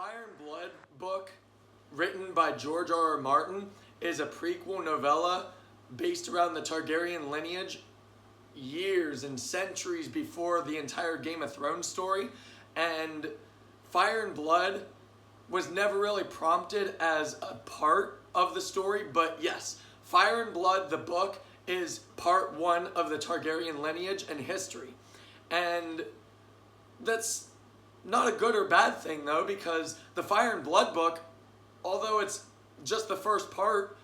Fire and Blood book, written by George R. R. Martin, is a prequel novella based around the Targaryen lineage years and centuries before the entire Game of Thrones story. And Fire and Blood was never really prompted as a part of the story, but yes, Fire and Blood, the book, is part one of the Targaryen lineage and history. And that's not a good or bad thing, though, because the Fire and Blood book, although it's just the first part,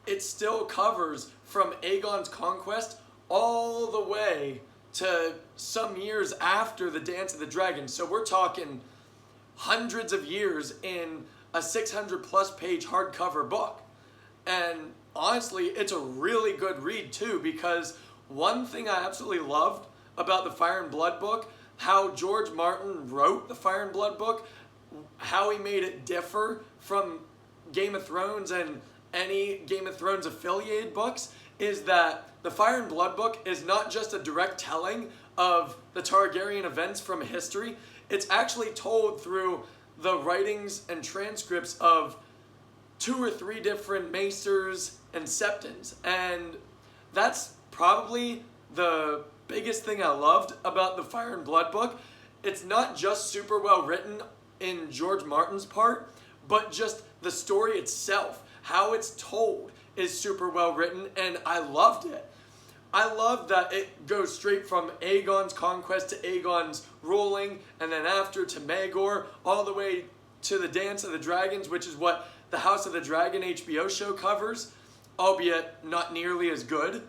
it still covers from Aegon's conquest all the way to some years after the Dance of the Dragon. So we're talking hundreds of years in a 600 plus page hardcover book. And honestly, it's a really good read too, because one thing I absolutely loved about the Fire and Blood book, how George Martin wrote the Fire and Blood book, how he made it differ from Game of Thrones and any Game of Thrones affiliated books, is that the Fire and Blood book is not just a direct telling of the Targaryen events from history. It's actually told through the writings and transcripts of 2 or 3 different maesters and septons. And that's probably the biggest thing I loved about the Fire and Blood book. It's not just super well written in George Martin's part, but just the story itself, how it's told, is super well written, and I loved it. I love that it goes straight from Aegon's conquest to Aegon's ruling, and then after to Maegor, all the way to the Dance of the Dragons, which is what the House of the Dragon HBO show covers, albeit not nearly as good,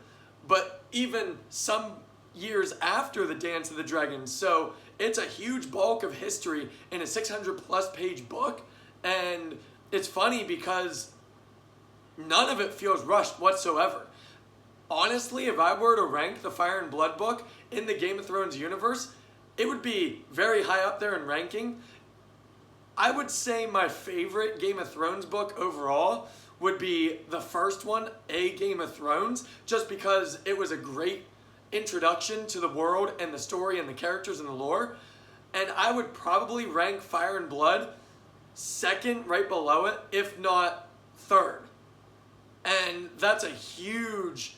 but even some years after the Dance of the Dragons. So it's a huge bulk of history in a 600 plus page book, and it's funny because none of it feels rushed whatsoever. Honestly, if I were to rank the Fire and Blood book in the Game of Thrones universe, it would be very high up there in ranking. I would say my favorite Game of Thrones book overall would be the first one, A Game of Thrones, just because it was a great introduction to the world and the story and the characters and the lore. And I would probably rank Fire and Blood second, right below it, if not third. And that's a huge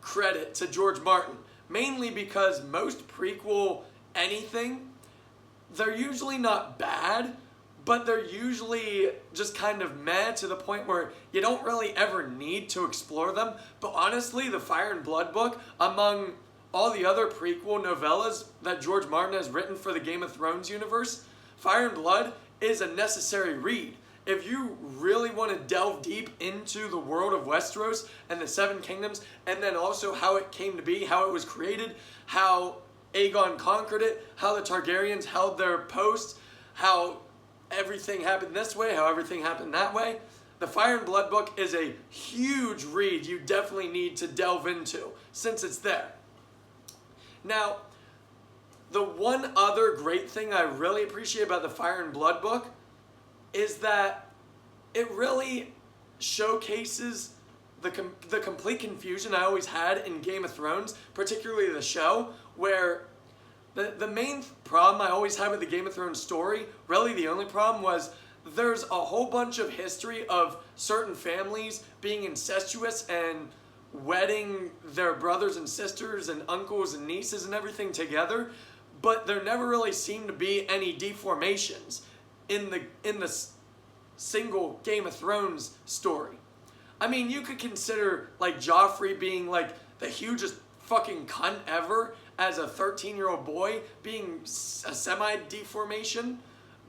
credit to George Martin. Mainly because most prequel anything, they're usually not bad, but they're usually just kind of meh to the point where you don't really ever need to explore them. But honestly, the Fire and Blood book, among all the other prequel novellas that George Martin has written for the Game of Thrones universe, Fire and Blood is a necessary read. If you really want to delve deep into the world of Westeros and the Seven Kingdoms, and then also how it came to be, how it was created, how Aegon conquered it, how the Targaryens held their posts, how everything happened this way, how everything happened that way, the Fire and Blood book is a huge read you definitely need to delve into, since it's there. Now, the one other great thing I really appreciate about the Fire and Blood book is that it really showcases the complete confusion I always had in Game of Thrones, particularly the show, where the main problem I always had with the Game of Thrones story, really the only problem, was there's a whole bunch of history of certain families being incestuous and wedding their brothers and sisters and uncles and nieces and everything together, but there never really seemed to be any deformations in the single Game of Thrones story. I mean, you could consider like Joffrey being like the hugest fucking cunt ever as a 13-year-old boy being a semi-deformation,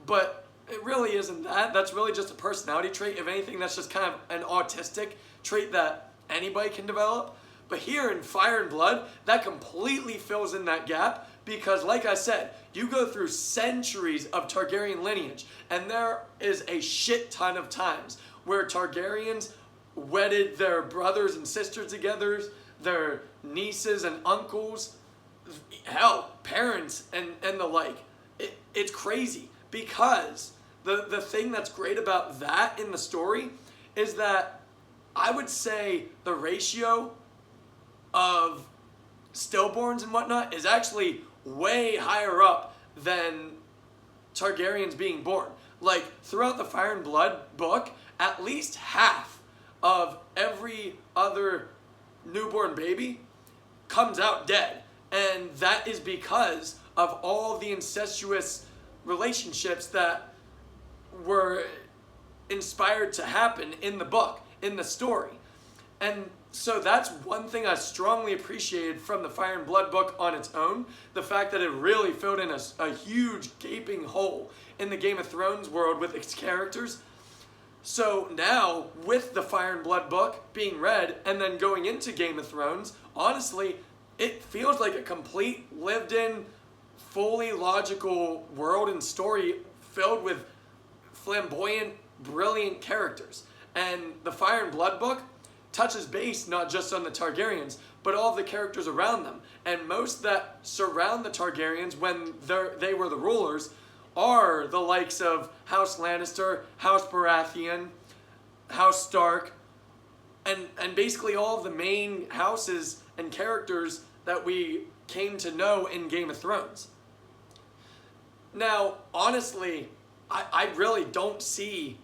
but it really isn't that. That's really just a personality trait. If anything, that's just kind of an autistic trait that anybody can develop. But here in Fire and Blood, that completely fills in that gap because, like I said, you go through centuries of Targaryen lineage, and there is a shit ton of times where Targaryens wedded their brothers and sisters together, their nieces and uncles, hell, parents and the like. It's crazy because the thing that's great about that in the story is that I would say the ratio of stillborns and whatnot is actually way higher up than Targaryens being born. Like, throughout the Fire and Blood book, at least half of every other newborn baby comes out dead. And that is because of all the incestuous relationships that were inspired to happen in the book, in the story. And so that's one thing I strongly appreciated from the Fire and Blood book on its own. The fact that it really filled in a huge gaping hole in the Game of Thrones world with its characters. So now, with the Fire and Blood book being read and then going into Game of Thrones, honestly, it feels like a complete, lived-in, fully logical world and story filled with flamboyant, brilliant characters. And the Fire and Blood book touches base not just on the Targaryens, but all of the characters around them. And most that surround the Targaryens when they were the rulers are the likes of House Lannister, House Baratheon, House Stark, and basically all of the main houses and characters that we came to know in Game of Thrones. Now, honestly, I really don't see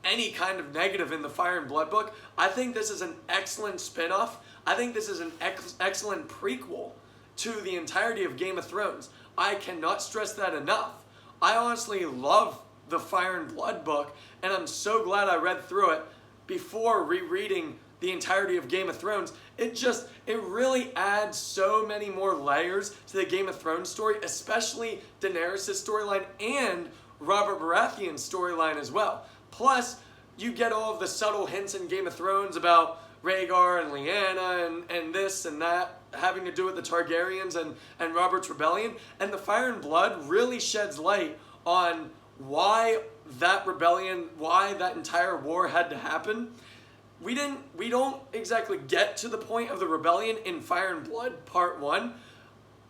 any kind of negative in the Fire and Blood book. I think this is an excellent spin-off. I think this is an excellent prequel to the entirety of Game of Thrones. I cannot stress that enough. I honestly love the Fire and Blood book, and I'm so glad I read through it before rereading the entirety of Game of Thrones. It really adds so many more layers to the Game of Thrones story, especially Daenerys' storyline and Robert Baratheon's storyline as well. Plus, you get all of the subtle hints in Game of Thrones about Rhaegar and Lyanna and this and that having to do with the Targaryens and Robert's rebellion. And the Fire and Blood really sheds light on why that rebellion, why that entire war had to happen. We don't exactly get to the point of the rebellion in Fire and Blood Part 1.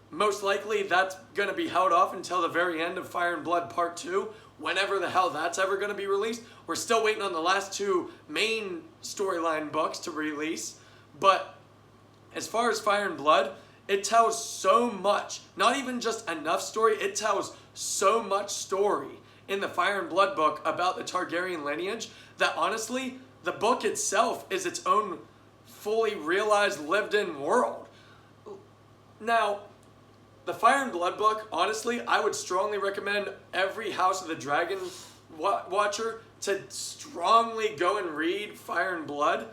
Most likely that's going to be held off until the very end of Fire and Blood Part 2, whenever the hell that's ever going to be released. We're still waiting on the last two main storyline books to release. But as far as Fire and Blood, it tells so much. Not even just enough story, it tells so much story in the Fire and Blood book about the Targaryen lineage that honestly, the book itself is its own fully realized, lived-in world. Now, the Fire and Blood book, honestly, I would strongly recommend every House of the Dragon watcher to strongly go and read Fire and Blood,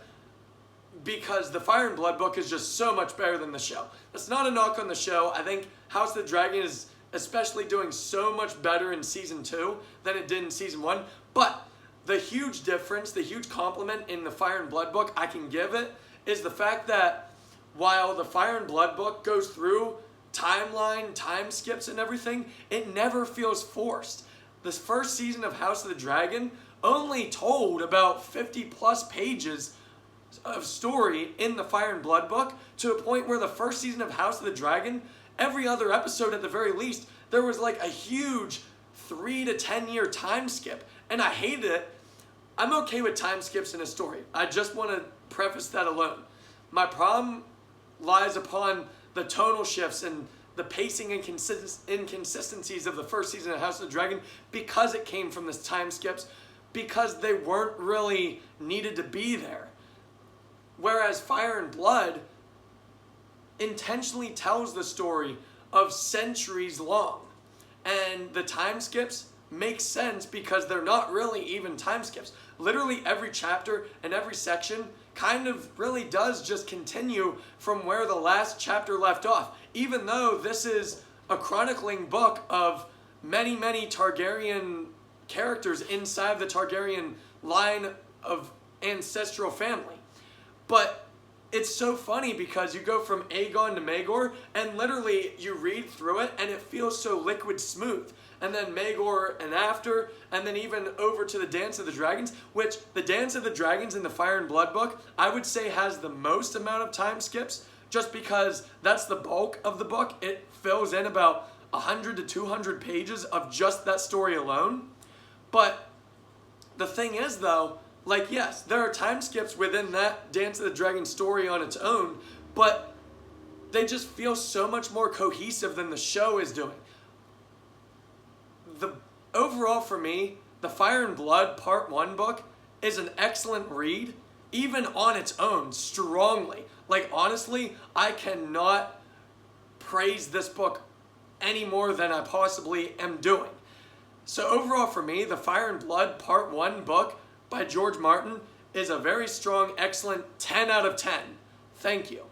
because the Fire and Blood book is just so much better than the show. That's not a knock on the show. I think House of the Dragon is especially doing so much better in Season 2 than it did in Season 1. But the huge difference, the huge compliment in the Fire and Blood book I can give it is the fact that while the Fire and Blood book goes through timeline, time skips and everything, it never feels forced. This first season of House of the Dragon only told about 50 plus pages of story in the Fire and Blood book, to a point where the first season of House of the Dragon, every other episode at the very least, there was like a huge 3 to 10 year time skip, and I hated it. I'm okay with time skips in a story. I just want to preface that alone. My problem lies upon the tonal shifts and the pacing and inconsistencies of the first season of House of the Dragon, because it came from this time skips, because they weren't really needed to be there. Whereas Fire and Blood intentionally tells the story of centuries long. And the time skips make sense because they're not really even time skips. Literally every chapter and every section kind of really does just continue from where the last chapter left off. Even though this is a chronicling book of many, many Targaryen characters inside the Targaryen line of ancestral family. But it's so funny because you go from Aegon to Maegor, and literally you read through it and it feels so liquid smooth. And then Maegor and after, and then even over to the Dance of the Dragons, which the Dance of the Dragons in the Fire and Blood book, I would say has the most amount of time skips, just because that's the bulk of the book. It fills in about 100 to 200 pages of just that story alone. But the thing is though, like, yes, there are time skips within that Dance of the Dragon story on its own, but they just feel so much more cohesive than the show is doing. overall for me, the Fire and Blood Part 1 book is an excellent read, even on its own, strongly. Like, honestly, I cannot praise this book any more than I possibly am doing. So overall for me, the Fire and Blood Part 1 book by George Martin is a very strong, excellent 10 out of 10. Thank you.